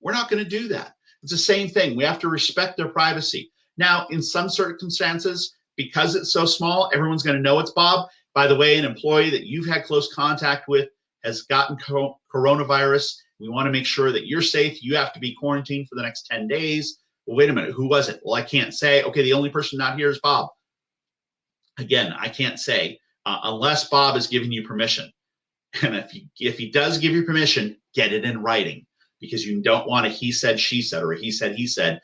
We're not going to do that. It's the same thing. We have to respect their privacy. Now, in some circumstances, because it's so small, everyone's going to know it's Bob. By the way, an employee that you've had close contact with has gotten coronavirus. We want to make sure that you're safe. You have to be quarantined for the next 10 days. Well, wait a minute, who was it? Well, I can't say, okay, the only person not here is Bob. Again, I can't say unless Bob is giving you permission. And if he does give you permission, get it in writing, because you don't want a he said, she said, or a he said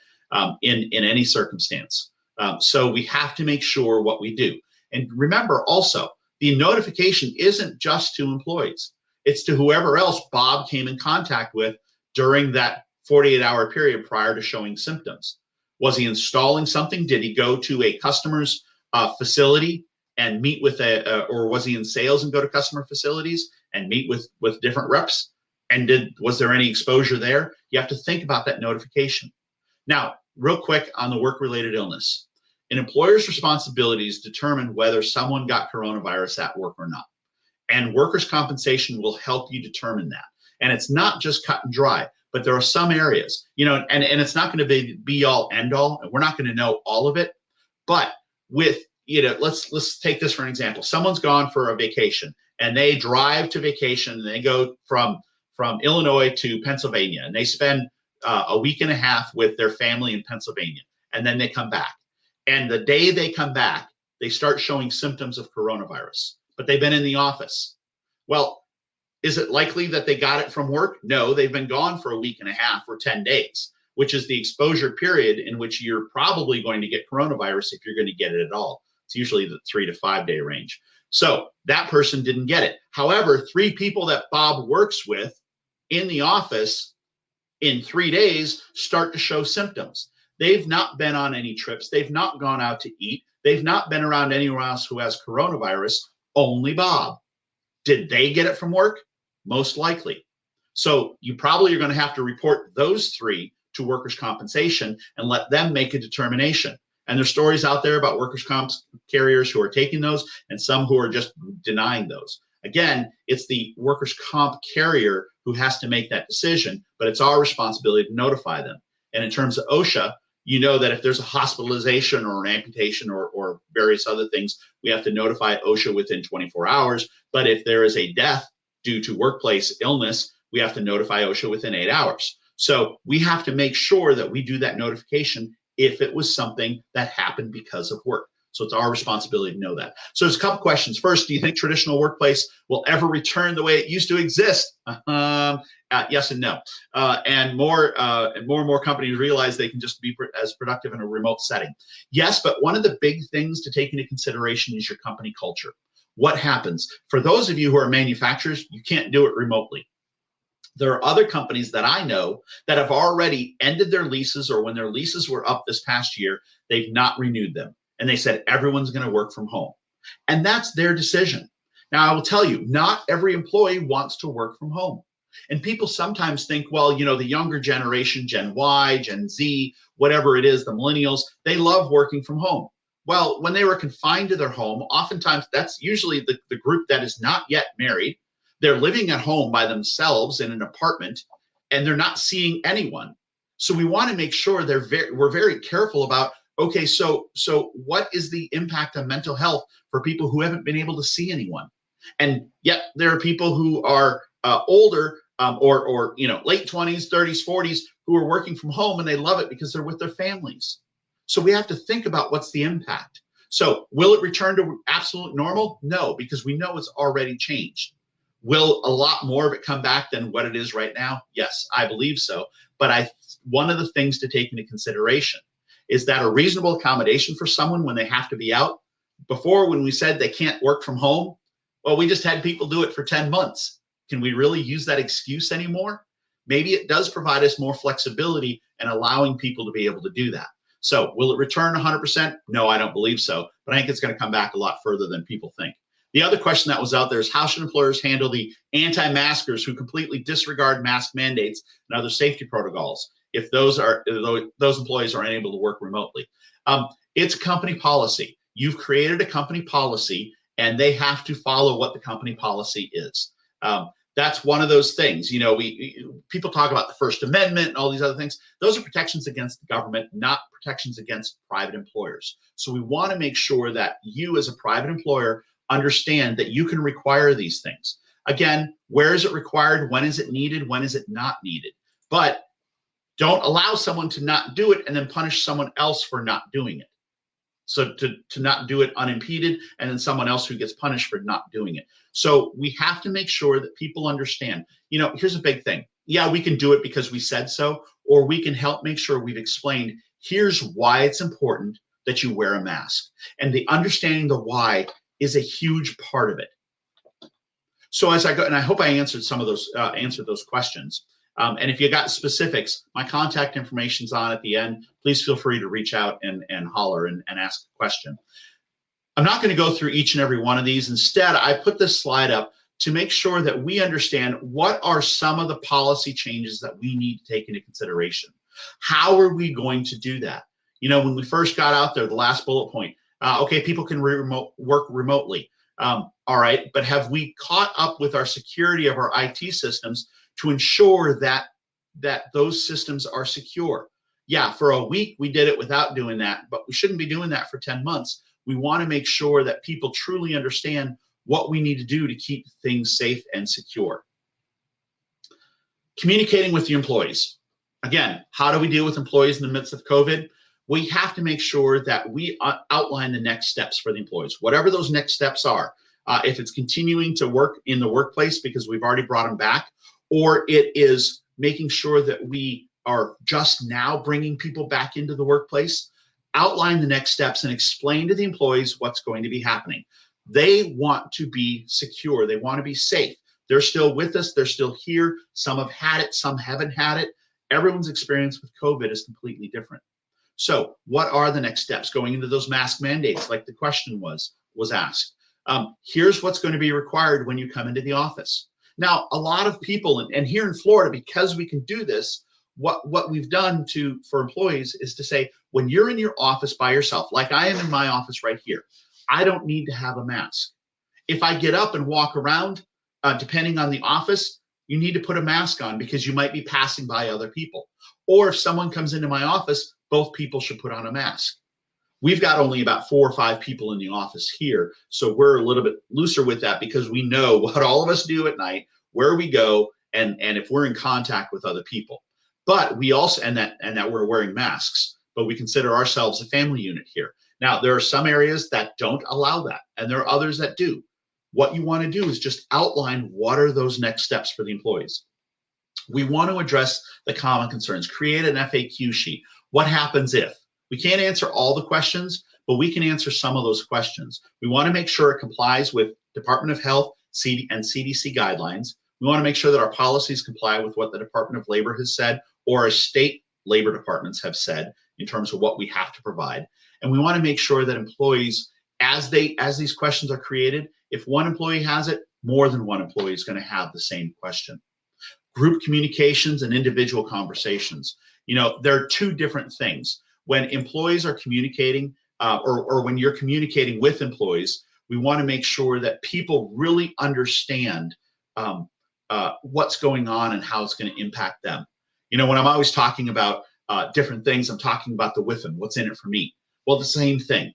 in any circumstance. So we have to make sure what we do. And remember also, the notification isn't just to employees. It's to whoever else Bob came in contact with during that 48-hour period prior to showing symptoms. Was he installing something? Did he go to a customer's facility and meet with or was he in sales and go to customer facilities and meet with different reps? And was there any exposure there? You have to think about that notification. Now, real quick on the work-related illness. An employer's responsibility is to determine whether someone got coronavirus at work or not. And workers' compensation will help you determine that. And it's not just cut and dry, but there are some areas, and it's not going to be all end all, and we're not going to know all of it. But with, let's take this for an example. Someone's gone for a vacation and they drive to vacation and they go from Illinois to Pennsylvania and they spend a week and a half with their family in Pennsylvania, and then they come back. And the day they come back, they start showing symptoms of coronavirus, but they've been in the office. Well, is it likely that they got it from work? No, they've been gone for a week and a half or 10 days, which is the exposure period in which you're probably going to get coronavirus if you're going to get it at all. It's usually the 3 to 5 day range. So that person didn't get it. However, 3 people that Bob works with in the office in 3 days start to show symptoms. They've not been on any trips. They've not gone out to eat. They've not been around anyone else who has coronavirus, only Bob. Did they get it from work? Most likely. So you probably are going to have to report those 3 to workers' compensation and let them make a determination. And there's stories out there about workers' comp carriers who are taking those and some who are just denying those. Again, it's the workers' comp carrier who has to make that decision, but it's our responsibility to notify them. And in terms of OSHA, you know that if there's a hospitalization or an amputation or various other things, we have to notify OSHA within 24 hours. But if there is a death due to workplace illness, we have to notify OSHA within 8 hours. So we have to make sure that we do that notification if it was something that happened because of work. So it's our responsibility to know that. So there's a couple questions. First, do you think traditional workplace will ever return the way it used to exist? Yes and no. And more and more companies realize they can just be as productive in a remote setting. Yes, but one of the big things to take into consideration is your company culture. What happens? For those of you who are manufacturers, you can't do it remotely. There are other companies that I know that have already ended their leases, or when their leases were up this past year, they've not renewed them. And they said everyone's going to work from home. And that's their decision. Now, I will tell you, not every employee wants to work from home. And people sometimes think, well, you know, the younger generation, Gen Y, Gen Z, whatever it is, the millennials, they love working from home. Well, when they were confined to their home, oftentimes that's usually the group that is not yet married. They're living at home by themselves in an apartment, and they're not seeing anyone. So we want to make sure we're very careful about, okay, so what is the impact on mental health for people who haven't been able to see anyone? And yet there are people who are older or you know, late 20s, 30s, 40s who are working from home, and they love it because they're with their families. So we have to think about what's the impact. So will it return to absolute normal? No, because we know it's already changed. Will a lot more of it come back than what it is right now? Yes, I believe so. But one of the things to take into consideration is that a reasonable accommodation for someone when they have to be out. Before, when we said they can't work from home, well, we just had people do it for 10 months. Can we really use that excuse anymore? Maybe it does provide us more flexibility and allowing people to be able to do that. So will it return 100%? No, I don't believe so. But I think it's going to come back a lot further than people think. The other question that was out there is, how should employers handle the anti-maskers who completely disregard mask mandates and other safety protocols if those employees are unable to work remotely? It's company policy. You've created a company policy, and they have to follow what the company policy is. That's one of those things. You know, people talk about the First Amendment and all these other things. Those are protections against the government, not protections against private employers. So we want to make sure that you, as a private employer, understand that you can require these things. Again, where is it required? When is it needed? When is it not needed? But don't allow someone to not do it and then punish someone else for not doing it. So to not do it unimpeded, and then someone else who gets punished for not doing it. So we have to make sure that people understand, you know, here's a big thing. Yeah, we can do it because we said so, or we can help make sure we've explained, here's why it's important that you wear a mask. And the understanding the why is a huge part of it. So as I go, and I hope I answered some of those, answered those questions. And if you got specifics, my contact information's on at the end. Please feel free to reach out and holler and ask a question. I'm not going to go through each and every one of these. Instead, I put this slide up to make sure that we understand what are some of the policy changes that we need to take into consideration. How are we going to do that? You know, when we first got out there, the last bullet point, okay, people can work remotely. All right, but have we caught up with our security of our IT systems to ensure that those systems are secure? Yeah, for a week we did it without doing that, but we shouldn't be doing that for 10 months. We want to make sure that people truly understand what we need to do to keep things safe and secure. Communicating with the employees. Again, how do we deal with employees in the midst of COVID? We have to make sure that we outline the next steps for the employees, whatever those next steps are. If it's continuing to work in the workplace because we've already brought them back, or it is making sure that we are just now bringing people back into the workplace, outline the next steps and explain to the employees what's going to be happening. They want to be secure. They want to be safe. They're still with us. They're still here. Some have had it. Some haven't had it. Everyone's experience with COVID is completely different. So what are the next steps going into those mask mandates, like the question was asked? Here's what's going to be required when you come into the office. Now, a lot of people, and here in Florida, because we can do this, what we've done for employees is to say, when you're in your office by yourself, like I am in my office right here, I don't need to have a mask. If I get up and walk around, depending on the office, you need to put a mask on because you might be passing by other people. Or if someone comes into my office, both people should put on a mask. We've got only about 4 or 5 people in the office here, so we're a little bit looser with that because we know what all of us do at night, where we go, and if we're in contact with other people. But we also, and that we're wearing masks, but we consider ourselves a family unit here. Now, there are some areas that don't allow that, and there are others that do. What you want to do is just outline what are those next steps for the employees. We want to address the common concerns, create an FAQ sheet. What happens if? We can't answer all the questions, but we can answer some of those questions. We want to make sure it complies with Department of Health and CDC guidelines. We want to make sure that our policies comply with what the Department of Labor has said or our state labor departments have said in terms of what we have to provide. And we want to make sure that employees, as these questions are created, if one employee has it, more than one employee is going to have the same question. Group communications and individual conversations. There are 2 different things. When employees are communicating or when you're communicating with employees, we want to make sure that people really understand what's going on and how it's going to impact them. When I'm always talking about different things, I'm talking about the with and what's in it for me. Well, the same thing.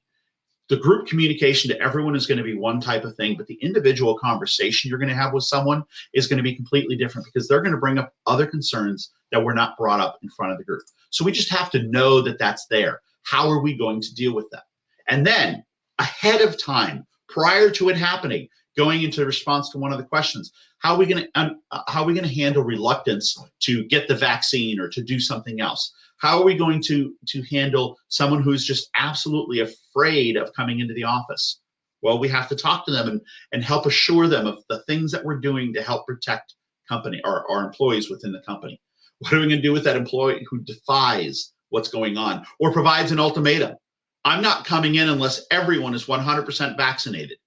The group communication to everyone is going to be one type of thing, but the individual conversation you're going to have with someone is going to be completely different because they're going to bring up other concerns that were not brought up in front of the group. So we just have to know that that's there. How are we going to deal with that? And then ahead of time, prior to it happening, going into response to one of the questions, how are we going to handle reluctance to get the vaccine or to do something else? How are we going to handle someone who's just absolutely afraid of coming into the office? Well, we have to talk to them and help assure them of the things that we're doing to help protect our employees within the company. What are we going to do with that employee who defies what's going on or provides an ultimatum? I'm not coming in unless everyone is 100% vaccinated.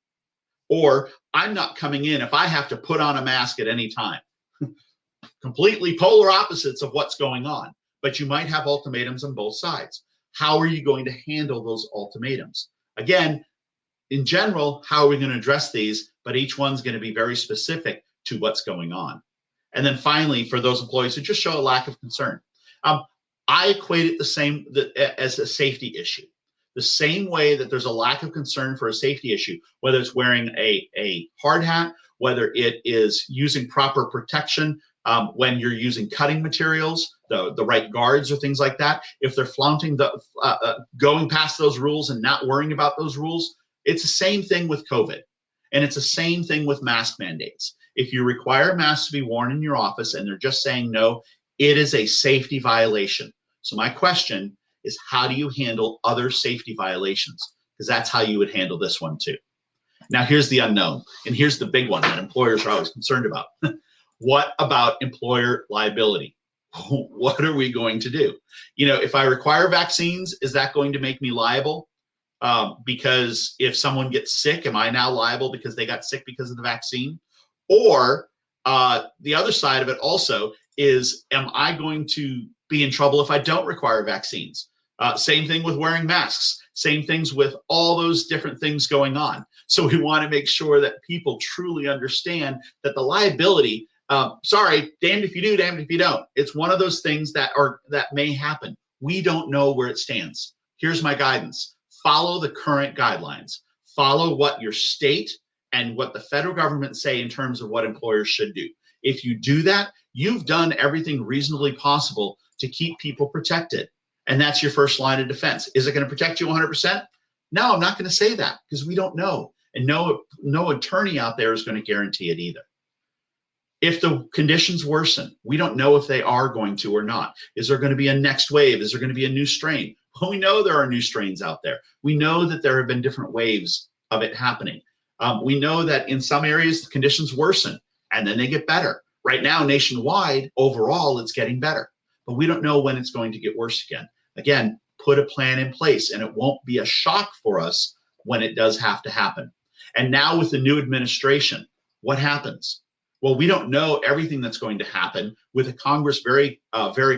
Or I'm not coming in if I have to put on a mask at any time. Completely polar opposites of what's going on. But you might have ultimatums on both sides. How are you going to handle those ultimatums? Again, in general, how are we going to address these? But each one's going to be very specific to what's going on. And then finally, for those employees who just show a lack of concern, I equate it the same as a safety issue. The same way that there's a lack of concern for a safety issue, whether it's wearing a hard hat, whether it is using proper protection when you're using cutting materials, the right guards or things like that. If they're flaunting going past those rules and not worrying about those rules, it's the same thing with COVID. And it's the same thing with mask mandates. If you require masks to be worn in your office and they're just saying no, it is a safety violation. So my question is, how do you handle other safety violations? Because that's how you would handle this one too. Now here's the unknown, and here's the big one that employers are always concerned about. What about employer liability? What are we going to do? If I require vaccines, is that going to make me liable? Because if someone gets sick, am I now liable because they got sick because of the vaccine? Or the other side of it also is, am I going to be in trouble if I don't require vaccines? Same thing with wearing masks. Same things with all those different things going on. So we want to make sure that people truly understand that the liability, sorry, damned if you do, damned if you don't. It's one of those things that may happen. We don't know where it stands. Here's my guidance. Follow the current guidelines. Follow what your state and what the federal government say in terms of what employers should do. If you do that, you've done everything reasonably possible to keep people protected. And that's your first line of defense. Is it going to protect you 100%? No, I'm not going to say that because we don't know. And no attorney out there is going to guarantee it either. If the conditions worsen, we don't know if they are going to or not. Is there going to be a next wave? Is there going to be a new strain? Well, we know there are new strains out there. We know that there have been different waves of it happening. We know that in some areas, the conditions worsen and then they get better. Right now, nationwide, overall, it's getting better. But we don't know when it's going to get worse again. Again, put a plan in place and it won't be a shock for us when it does have to happen. And now with the new administration, what happens? Well, we don't know everything that's going to happen. With a Congress very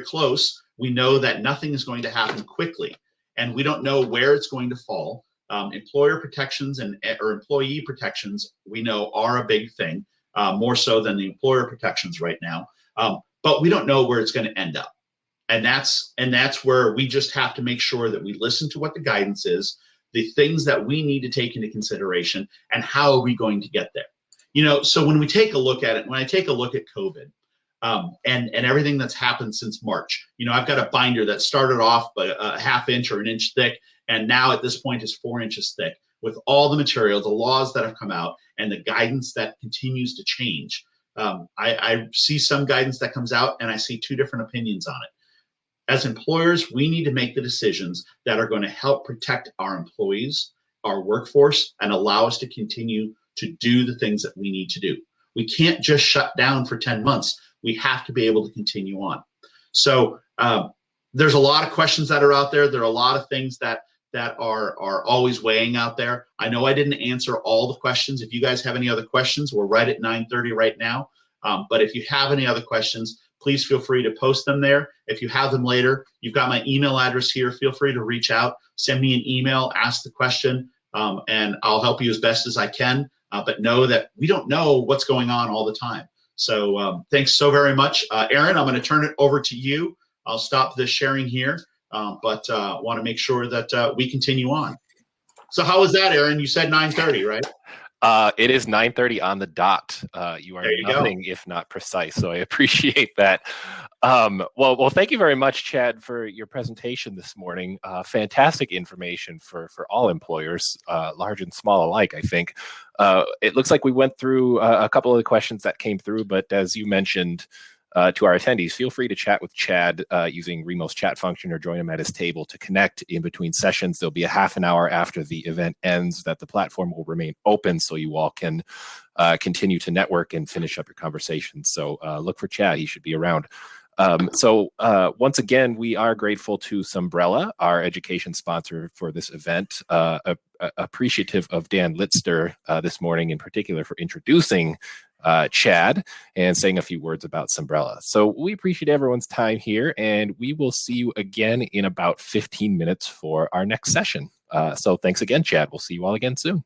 close, we know that nothing is going to happen quickly. And we don't know where it's going to fall. Employer protections or employee protections, we know, are a big thing, more so than the employer protections right now. But we don't know where it's going to end up. And that's where we just have to make sure that we listen to what the guidance is, the things that we need to take into consideration, and how are we going to get there. So when we take a look at it, when I take a look at COVID and everything that's happened since March, I've got a binder that started off a half inch or an inch thick, and now at this point is 4 inches thick with all the material, the laws that have come out, and the guidance that continues to change. I see some guidance that comes out, and I see two different opinions on it. As employers, we need to make the decisions that are going to help protect our employees, our workforce, and allow us to continue to do the things that we need to do. We can't just shut down for 10 months. We have to be able to continue on. So there's a lot of questions that are out there. There are a lot of things that are always weighing out there. I know I didn't answer all the questions. If you guys have any other questions, we're right at 9:30 right now. But if you have any other questions, please feel free to post them there. If you have them later, you've got my email address here. Feel free to reach out, send me an email, ask the question, and I'll help you as best as I can. But know that we don't know what's going on all the time. So thanks so very much. Aaron, I'm going to turn it over to you. I'll stop the sharing here, but want to make sure that we continue on. So how was that, Aaron? You said 9:30, right? It is 9:30 on the dot. You are nothing if not precise, so I appreciate that. Well, thank you very much, Chad, for your presentation this morning. Fantastic information for all employers, large and small alike, I think. It looks like we went through a couple of the questions that came through, but as you mentioned, to our attendees, feel free to chat with Chad using Remo's chat function or join him at his table to connect in between sessions. There'll be a half an hour after the event ends that the platform will remain open so you all can continue to network and finish up your conversation. So look for Chad. He should be around. Once again, we are grateful to Sumbrella, our education sponsor for this event, appreciative of Dan Litster this morning in particular for introducing Chad and saying a few words about Sumbrella. So we appreciate everyone's time here, and we will see you again in about 15 minutes for our next session. So thanks again, Chad. We'll see you all again soon.